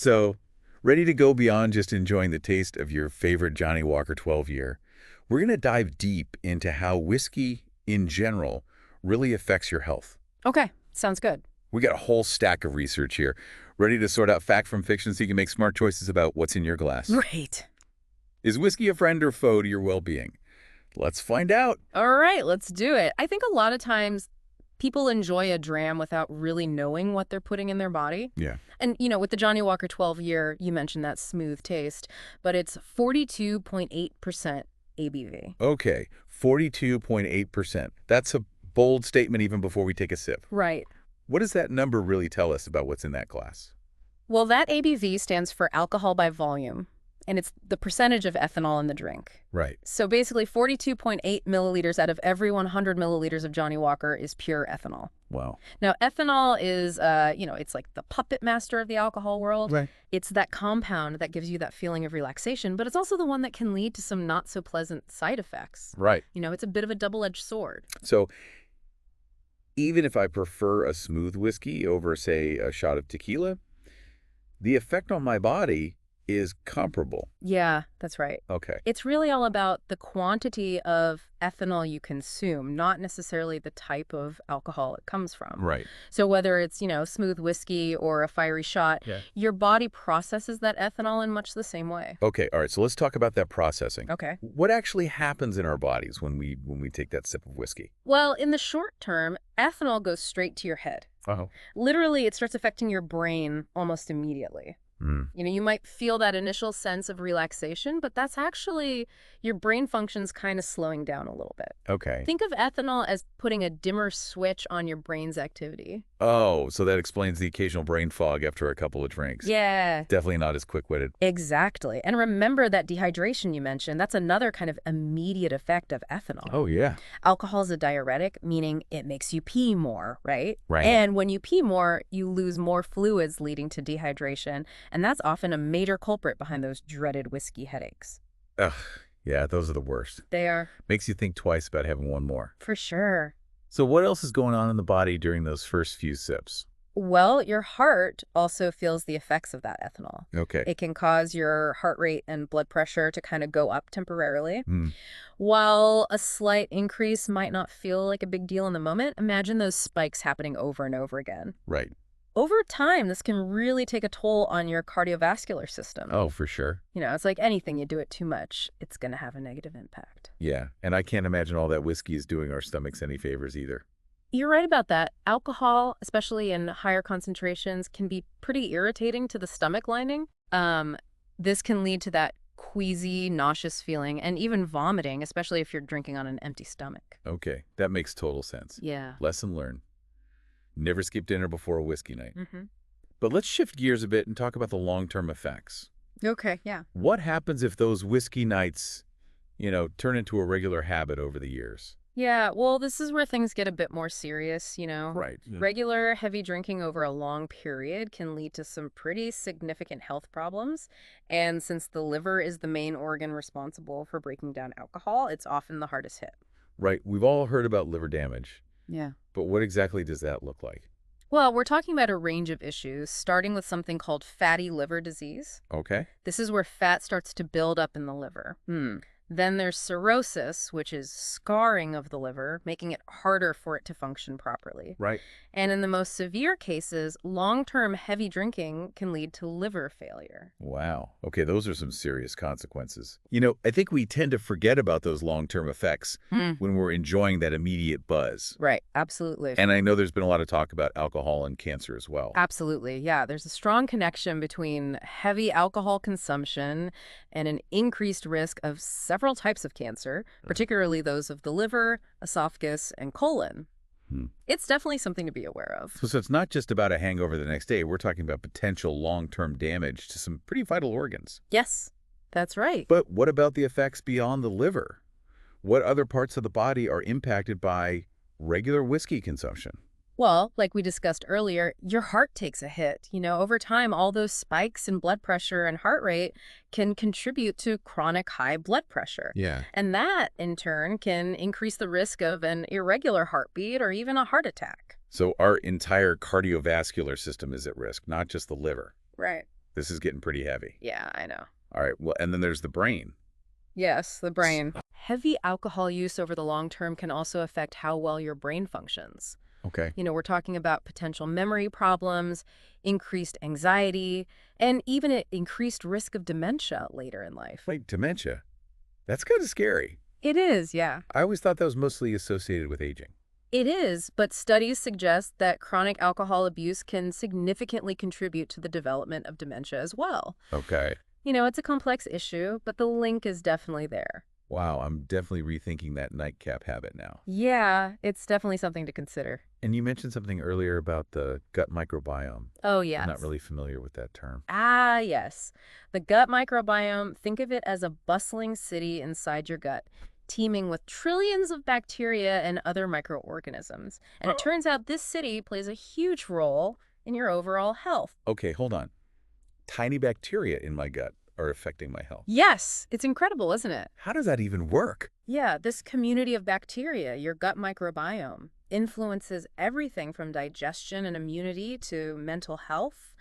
So, ready to go beyond just enjoying the taste of your favorite Johnnie Walker 12 year? We're going to dive deep into how whiskey, in general, really affects your health. Okay, sounds good. We got a whole stack of research here, ready to sort out fact from fiction so you can make smart choices about what's in your glass. Great. Is whiskey a friend or foe to your well-being? Let's find out. All right, let's do it. I think a lot of times people enjoy a dram without really knowing what they're putting in their body. Yeah. And, with the Johnnie Walker 12 year, you mentioned that smooth taste, but it's 42.8% ABV. Okay, 42.8%. That's a bold statement even before we take a sip. Right. What does that number really tell us about what's in that glass? Well, that ABV stands for alcohol by volume, and it's the percentage of ethanol in the drink. Right. So basically 42.8 milliliters out of every 100 milliliters of Johnnie Walker is pure ethanol. Wow. Now, ethanol is, it's like the puppet master of the alcohol world. Right. It's that compound that gives you that feeling of relaxation, but it's also the one that can lead to some not so pleasant side effects. Right. It's a bit of a double-edged sword. So even if I prefer a smooth whiskey over, say, a shot of tequila, the effect on my body is comparable. Yeah, that's right. Okay. It's really all about the quantity of ethanol you consume, not necessarily the type of alcohol it comes from. Right. So whether it's, smooth whiskey or a fiery shot, your body processes that ethanol in much the same way. Okay. All right. So let's talk about that processing. Okay. What actually happens in our bodies when we take that sip of whiskey? Well, in the short term, ethanol goes straight to your head. Oh. Literally, it starts affecting your brain almost immediately. You might feel that initial sense of relaxation, but that's actually your brain functions kind of slowing down a little bit. Okay. Think of ethanol as putting a dimmer switch on your brain's activity. Oh, so that explains the occasional brain fog after a couple of drinks. Yeah. Definitely not as quick-witted. Exactly. And remember that dehydration you mentioned, that's another kind of immediate effect of ethanol. Oh, yeah. Alcohol is a diuretic, meaning it makes you pee more, right? Right. And when you pee more, you lose more fluids leading to dehydration. And that's often a major culprit behind those dreaded whiskey headaches. Ugh, yeah, those are the worst. They are. Makes you think twice about having one more. For sure. So what else is going on in the body during those first few sips? Well, your heart also feels the effects of that ethanol. Okay. It can cause your heart rate and blood pressure to kind of go up temporarily. While a slight increase might not feel like a big deal in the moment, imagine those spikes happening over and over again. Right. Over time, this can really take a toll on your cardiovascular system. Oh, for sure. It's like anything, you do it too much, it's going to have a negative impact. Yeah, and I can't imagine all that whiskey is doing our stomachs any favors either. You're right about that. Alcohol, especially in higher concentrations, can be pretty irritating to the stomach lining. This can lead to that queasy, nauseous feeling and even vomiting, especially if you're drinking on an empty stomach. Okay, that makes total sense. Yeah. Lesson learned. Never skip dinner before a whiskey night. But let's shift gears a bit and talk about the long-term effects. Okay, yeah. What happens if those whiskey nights, turn into a regular habit over the years? Yeah, well, this is where things get a bit more serious, Right. Regular heavy drinking over a long period can lead to some pretty significant health problems. And since the liver is the main organ responsible for breaking down alcohol, it's often the hardest hit. Right. We've all heard about liver damage. Yeah. But what exactly does that look like? Well, we're talking about a range of issues, starting with something called fatty liver disease. Okay. This is where fat starts to build up in the liver. Then there's cirrhosis, which is scarring of the liver, making it harder for it to function properly. Right. And in the most severe cases, long-term heavy drinking can lead to liver failure. Wow. Okay, those are some serious consequences. I think we tend to forget about those long-term effects when we're enjoying that immediate buzz. Right, absolutely. And I know there's been a lot of talk about alcohol and cancer as well. Absolutely, yeah. There's a strong connection between heavy alcohol consumption and an increased risk of several types of cancer, particularly those of the liver, esophagus, and colon. It's definitely something to be aware of. So it's not just about a hangover the next day. We're talking about potential long-term damage to some pretty vital organs. Yes, that's right. But what about the effects beyond the liver? What other parts of the body are impacted by regular whiskey consumption? Well, like we discussed earlier, your heart takes a hit. Over time, all those spikes in blood pressure and heart rate can contribute to chronic high blood pressure. Yeah. And that, in turn, can increase the risk of an irregular heartbeat or even a heart attack. So our entire cardiovascular system is at risk, not just the liver. Right. This is getting pretty heavy. Yeah, I know. All right, well, and then there's the brain. Yes, the brain. Heavy alcohol use over the long term can also affect how well your brain functions. Okay. We're talking about potential memory problems, increased anxiety, and even an increased risk of dementia later in life. Wait, dementia? That's kind of scary. It is, yeah. I always thought that was mostly associated with aging. It is, but studies suggest that chronic alcohol abuse can significantly contribute to the development of dementia as well. Okay. It's a complex issue, but the link is definitely there. Wow, I'm definitely rethinking that nightcap habit now. Yeah, it's definitely something to consider. And you mentioned something earlier about the gut microbiome. Oh, yes. I'm not really familiar with that term. Ah, yes. The gut microbiome, think of it as a bustling city inside your gut, teeming with trillions of bacteria and other microorganisms. And it turns out this city plays a huge role in your overall health. Okay, hold on. Tiny bacteria in my gut are affecting my health. Yes, it's incredible, isn't it? How does that even work? Yeah, this community of bacteria, your gut microbiome, influences everything from digestion and immunity to mental health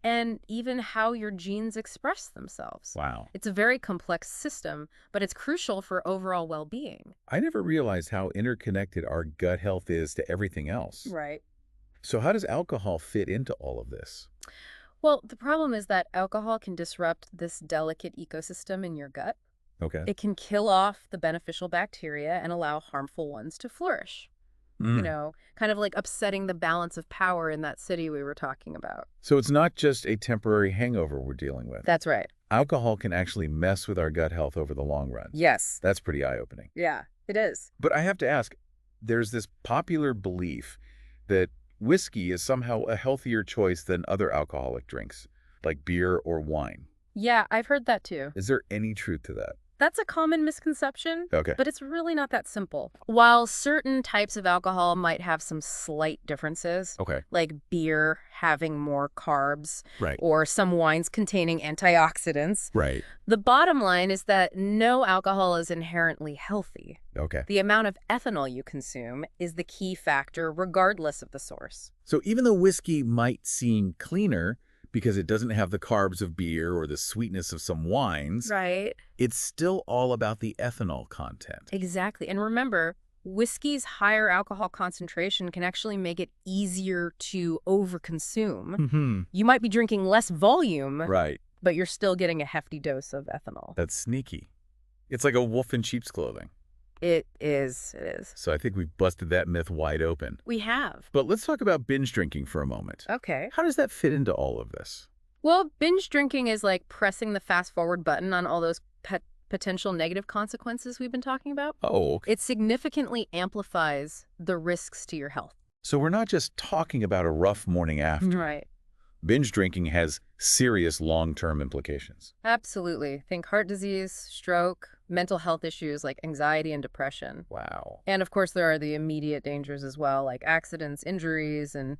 and even how your genes express themselves. Wow. It's a very complex system, but it's crucial for overall well-being. I never realized how interconnected our gut health is to everything else. Right. So how does alcohol fit into all of this? Well, the problem is that alcohol can disrupt this delicate ecosystem in your gut. Okay. It can kill off the beneficial bacteria and allow harmful ones to flourish. Kind of like upsetting the balance of power in that city we were talking about. So it's not just a temporary hangover we're dealing with. That's right. Alcohol can actually mess with our gut health over the long run. Yes. That's pretty eye-opening. Yeah, it is. But I have to ask, there's this popular belief that whiskey is somehow a healthier choice than other alcoholic drinks, like beer or wine. Yeah, I've heard that too. Is there any truth to that? That's a common misconception, Okay. but it's really not that simple. While certain types of alcohol might have some slight differences, Okay. like beer having more carbs, Right. or some wines containing antioxidants, Right. the bottom line is that no alcohol is inherently healthy. Okay. The amount of ethanol you consume is the key factor regardless of the source. So even though whiskey might seem cleaner because it doesn't have the carbs of beer or the sweetness of some wines, Right. it's still all about the ethanol content. Exactly. And remember, whiskey's higher alcohol concentration can actually make it easier to overconsume. Mm-hmm. You might be drinking less volume, Right. but you're still getting a hefty dose of ethanol. That's sneaky. It's like a wolf in sheep's clothing. It is. It is. So I think we've busted that myth wide open. We have. But let's talk about binge drinking for a moment. Okay. How does that fit into all of this? Well, binge drinking is like pressing the fast forward button on all those potential negative consequences we've been talking about. Oh, okay. It significantly amplifies the risks to your health. So we're not just talking about a rough morning after. Right. Binge drinking has serious long-term implications. Absolutely. Think heart disease, stroke, mental health issues like anxiety and depression. Wow. And of course, there are the immediate dangers as well, like accidents, injuries, and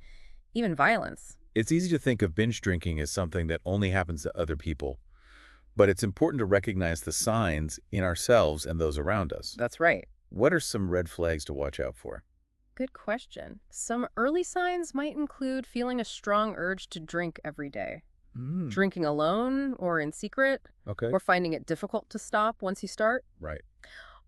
even violence. It's easy to think of binge drinking as something that only happens to other people, but it's important to recognize the signs in ourselves and those around us. That's right. What are some red flags to watch out for? Good question. Some early signs might include feeling a strong urge to drink every day, drinking alone or in secret, Okay. or finding it difficult to stop once you start. Right.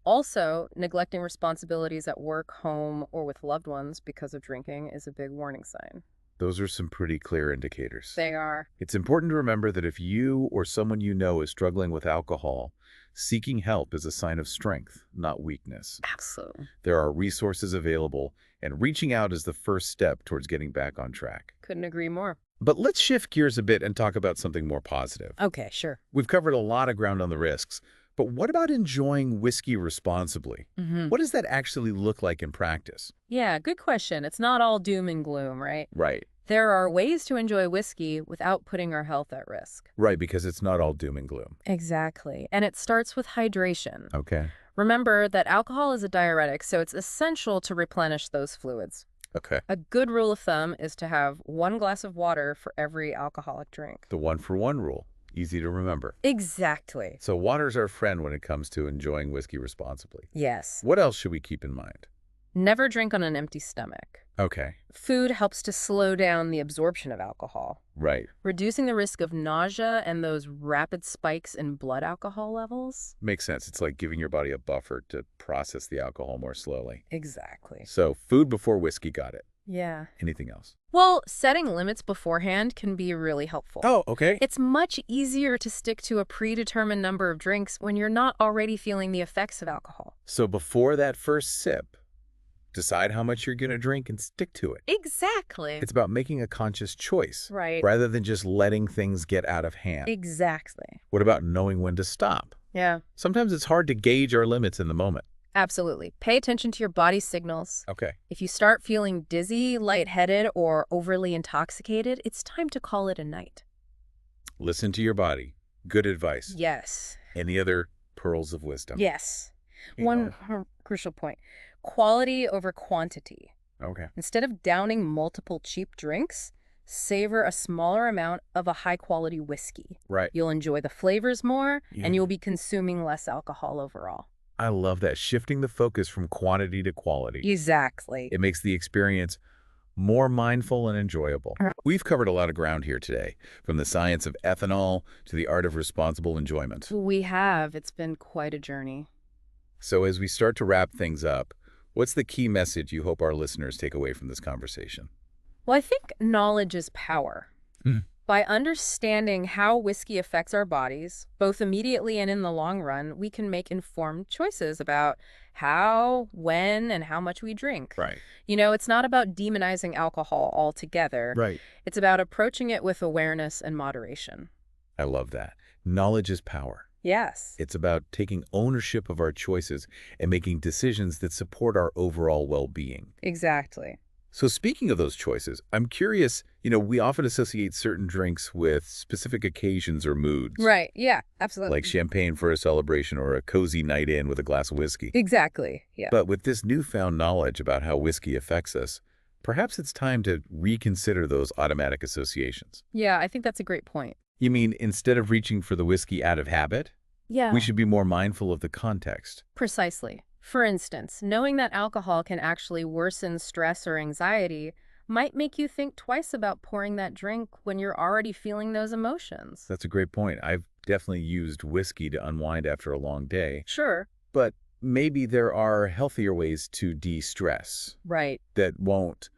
Also, neglecting responsibilities at work, home, or with loved ones because of drinking is a big warning sign. Those are some pretty clear indicators. They are. It's important to remember that if you or someone you know is struggling with alcohol, seeking help is a sign of strength, not weakness. Absolutely. There are resources available, and reaching out is the first step towards getting back on track. Couldn't agree more. But let's shift gears a bit and talk about something more positive. Okay, sure. We've covered a lot of ground on the risks, but what about enjoying whiskey responsibly? What does that actually look like in practice? Yeah, good question. It's not all doom and gloom, right? Right. There are ways to enjoy whiskey without putting our health at risk. Right, because it's not all doom and gloom. Exactly. And it starts with hydration. Okay. Remember that alcohol is a diuretic, so it's essential to replenish those fluids. Okay. A good rule of thumb is to have 1 glass of water for every alcoholic drink. The 1-for-1 rule. Easy to remember. Exactly. So water's our friend when it comes to enjoying whiskey responsibly. Yes. What else should we keep in mind? Never drink on an empty stomach. Okay. Food helps to slow down the absorption of alcohol, Right. reducing the risk of nausea and those rapid spikes in blood alcohol levels. Makes sense. It's like giving your body a buffer to process the alcohol more slowly. Exactly. So food before whiskey, got it. Yeah. Anything else? Well, setting limits beforehand can be really helpful. Oh, okay. It's much easier to stick to a predetermined number of drinks when you're not already feeling the effects of alcohol. So before that first sip, decide how much you're going to drink and stick to it. Exactly. It's about making a conscious choice Right. rather than just letting things get out of hand. Exactly. What about knowing when to stop? Yeah, Sometimes it's hard to gauge our limits in the moment. absolutely. Pay attention to your body's signals. Okay. If you start feeling dizzy, lightheaded, or overly intoxicated, it's time to call it a night. Listen to your body. Good advice. Yes. Any other pearls of wisdom? Yes. You One crucial point. Quality over quantity. Okay. Instead of downing multiple cheap drinks, savor a smaller amount of a high-quality whiskey. Right. You'll enjoy the flavors more, Yeah. and you'll be consuming less alcohol overall. I love that. Shifting the focus from quantity to quality. Exactly. It makes the experience more mindful and enjoyable. We've covered a lot of ground here today, from the science of ethanol to the art of responsible enjoyment. We have. It's been quite a journey. So as we start to wrap things up, what's the key message you hope our listeners take away from this conversation? Well, I think knowledge is power. Hmm. By understanding how whiskey affects our bodies, both immediately and in the long run, we can make informed choices about how, when, and how much we drink. Right. You know, it's not about demonizing alcohol altogether. Right. It's about approaching it with awareness and moderation. I love that. Knowledge is power. Yes. It's about taking ownership of our choices and making decisions that support our overall well-being. Exactly. So speaking of those choices, I'm curious, we often associate certain drinks with specific occasions or moods. Right. Yeah, absolutely. Like champagne for a celebration or a cozy night in with a glass of whiskey. Exactly. Yeah. But with this newfound knowledge about how whiskey affects us, perhaps it's time to reconsider those automatic associations. Yeah, I think that's a great point. You mean instead of reaching for the whiskey out of habit, Yeah. we should be more mindful of the context? Precisely. For instance, knowing that alcohol can actually worsen stress or anxiety might make you think twice about pouring that drink when you're already feeling those emotions. That's a great point. I've definitely used whiskey to unwind after a long day, Sure. but maybe there are healthier ways to de-stress Right. that won't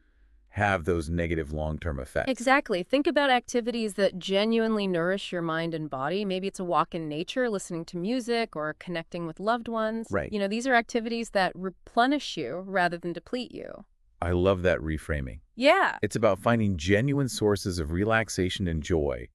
have those negative long-term effects. Exactly. Think about activities that genuinely nourish your mind and body. Maybe it's a walk in nature, listening to music, or connecting with loved ones. Right. You know, these are activities that replenish you rather than deplete you. I love that reframing. Yeah. It's about finding genuine sources of relaxation and joy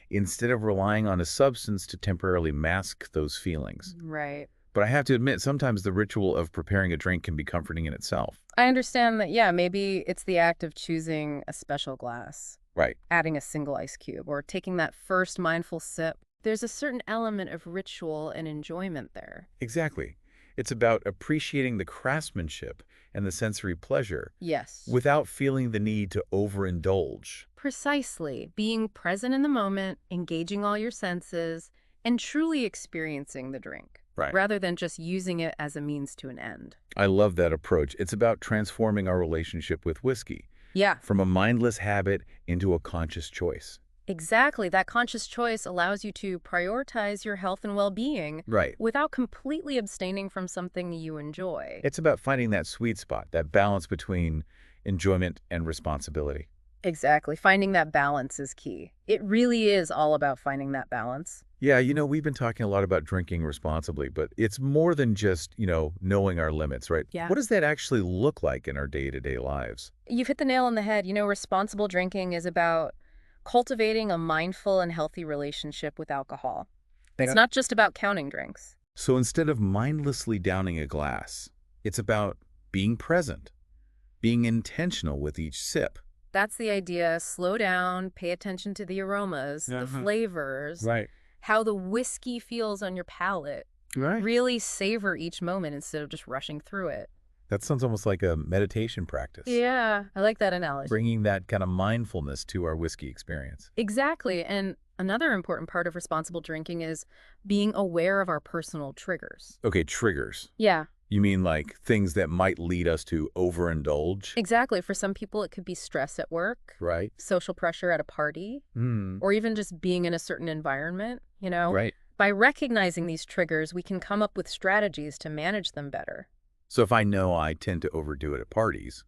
instead of relying on a substance to temporarily mask those feelings. Right. But I have to admit, sometimes the ritual of preparing a drink can be comforting in itself. I understand that, yeah, maybe it's the act of choosing a special glass, Right. adding a single ice cube, or taking that first mindful sip. There's a certain element of ritual and enjoyment there. Exactly. It's about appreciating the craftsmanship and the sensory pleasure Yes. without feeling the need to overindulge. Precisely. Being present in the moment, engaging all your senses, and truly experiencing the drink, Right. rather than just using it as a means to an end. I love that approach. It's about transforming our relationship with whiskey Yeah, from a mindless habit into a conscious choice. exactly. That conscious choice allows you to prioritize your health and well-being Right. without completely abstaining from something you enjoy. It's about finding that sweet spot, that balance between enjoyment and responsibility. Exactly. Finding that balance is key. It really is all about finding that balance. Yeah, we've been talking a lot about drinking responsibly, but it's more than just, knowing our limits, right? Yeah. What does that actually look like in our day-to-day lives? You've hit the nail on the head. You know, responsible drinking is about cultivating a mindful and healthy relationship with alcohol. It's not just about counting drinks. So instead of mindlessly downing a glass, it's about being present, being intentional with each sip. That's the idea. Slow down, pay attention to the aromas, the flavors, Right. how the whiskey feels on your palate. Right. Really savor each moment instead of just rushing through it. That sounds almost like a meditation practice. Yeah, I like that analogy. Bringing that kind of mindfulness to our whiskey experience. Exactly. And another important part of responsible drinking is being aware of our personal triggers. Okay, triggers. Yeah. You mean like things that might lead us to overindulge? Exactly. For some people, it could be stress at work, Right. social pressure at a party, Hmm. or even just being in a certain environment. Right. By recognizing these triggers, we can come up with strategies to manage them better. So if I know I tend to overdo it at parties,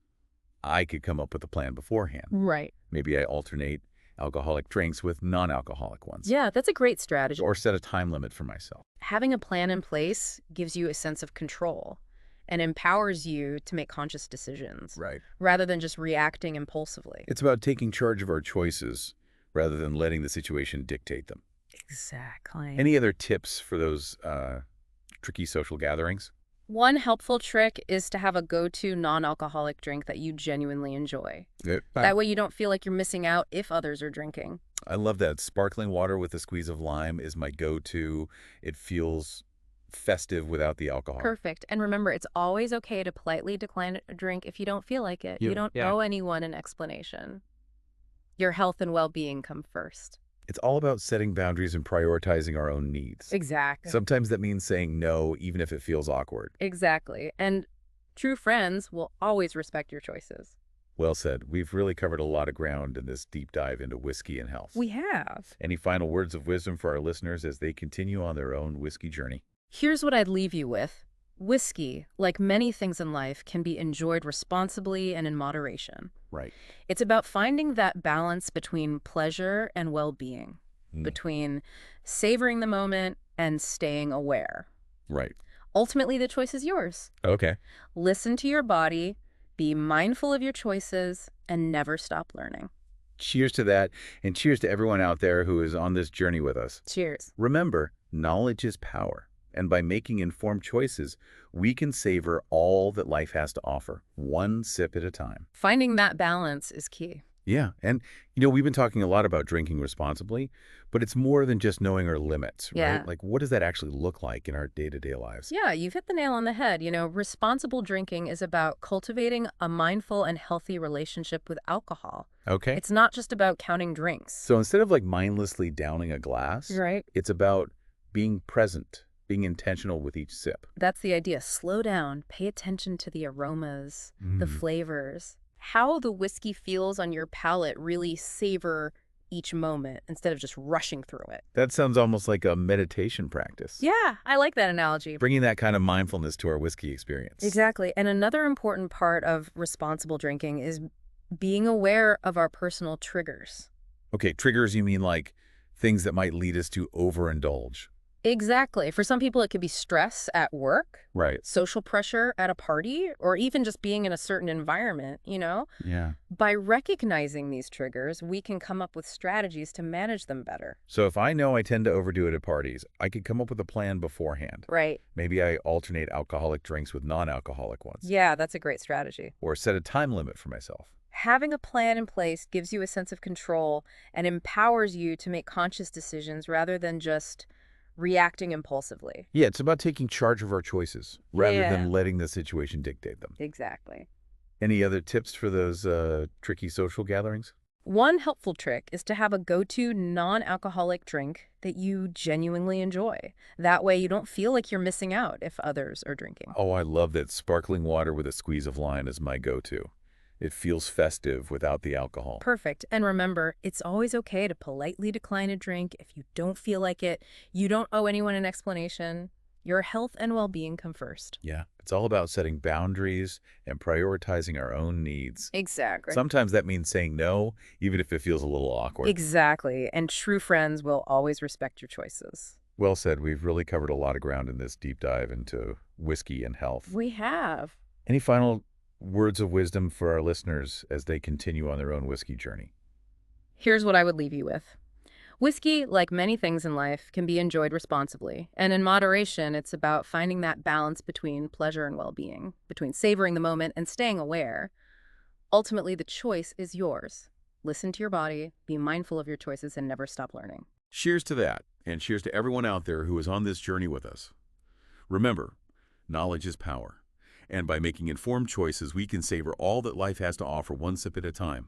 I could come up with a plan beforehand. Right. Maybe I alternate alcoholic drinks with non-alcoholic ones. Yeah, that's a great strategy. Or set a time limit for myself. Having a plan in place gives you a sense of control and empowers you to make conscious decisions Right. rather than just reacting impulsively. It's about taking charge of our choices rather than letting the situation dictate them. Exactly. Any other tips for those tricky social gatherings? One helpful trick is to have a go-to non-alcoholic drink that you genuinely enjoy. That way you don't feel like you're missing out if others are drinking. I love that. Sparkling water with a squeeze of lime is my go-to. It feels festive without the alcohol. Perfect. And remember, it's always okay to politely decline a drink if you don't feel like it. You don't owe anyone an explanation. Your health and well-being come first. It's all about setting boundaries and prioritizing our own needs. Exactly. Sometimes that means saying no, even if it feels awkward. Exactly. And true friends will always respect your choices. Well said. We've really covered a lot of ground in this deep dive into whiskey and health. We have. Any final words of wisdom for our listeners as they continue on their own whiskey journey? Here's what I'd leave you with. Whiskey, like many things in life, can be enjoyed responsibly and in moderation. Right. It's about finding that balance between pleasure and well-being, between savoring the moment and staying aware. Right. Ultimately, the choice is yours. Okay. Listen to your body, be mindful of your choices, and never stop learning. Cheers to that, and cheers to everyone out there who is on this journey with us. Cheers. Remember, knowledge is power, and by making informed choices, we can savor all that life has to offer, one sip at a time. Finding that balance is key. Yeah, and we've been talking a lot about drinking responsibly, but it's more than just knowing our limits, Yeah. right? Like, what does that actually look like in our day-to-day lives? Yeah, you've hit the nail on the head. Responsible drinking is about cultivating a mindful and healthy relationship with alcohol. Okay. It's not just about counting drinks. So instead of like mindlessly downing a glass, Right. it's about being present, being intentional with each sip. That's the idea. Slow down, pay attention to the aromas, the flavors, how the whiskey feels on your palate. Really savor each moment instead of just rushing through it. That sounds almost like a meditation practice. Yeah, I like that analogy. Bringing that kind of mindfulness to our whiskey experience. Exactly. And another important part of responsible drinking is being aware of our personal triggers. Okay, triggers, you mean like things that might lead us to overindulge. Exactly. For some people, it could be stress at work, Right. social pressure at a party, or even just being in a certain environment. Yeah. By recognizing these triggers, we can come up with strategies to manage them better. So if I know I tend to overdo it at parties, I could come up with a plan beforehand. Right. Maybe I alternate alcoholic drinks with non-alcoholic ones. Yeah, that's a great strategy. Or set a time limit for myself. Having a plan in place gives you a sense of control and empowers you to make conscious decisions rather than just reacting impulsively. Yeah, it's about taking charge of our choices rather Yeah. than letting the situation dictate them. Exactly. Any other tips for those tricky social gatherings? One helpful trick is to have a go-to non-alcoholic drink that you genuinely enjoy. That way you don't feel like you're missing out if others are drinking. Oh, I love that. Sparkling water with a squeeze of lime is my go-to. It feels festive without the alcohol. Perfect. And remember, it's always okay to politely decline a drink if you don't feel like it. You don't owe anyone an explanation. Your health and well-being come first. Yeah, it's all about setting boundaries and prioritizing our own needs. Exactly. Sometimes that means saying no, even if it feels a little awkward. Exactly. And true friends will always respect your choices. Well said. We've really covered a lot of ground in this deep dive into whiskey and health. We have. Any final words of wisdom for our listeners as they continue on their own whiskey journey? Here's what I would leave you with. Whiskey, like many things in life, can be enjoyed responsibly. And in moderation, it's about finding that balance between pleasure and well-being, between savoring the moment and staying aware. Ultimately, the choice is yours. Listen to your body, be mindful of your choices, and never stop learning. Cheers to that, and cheers to everyone out there who is on this journey with us. Remember, knowledge is power. And by making informed choices, we can savor all that life has to offer one sip at a time.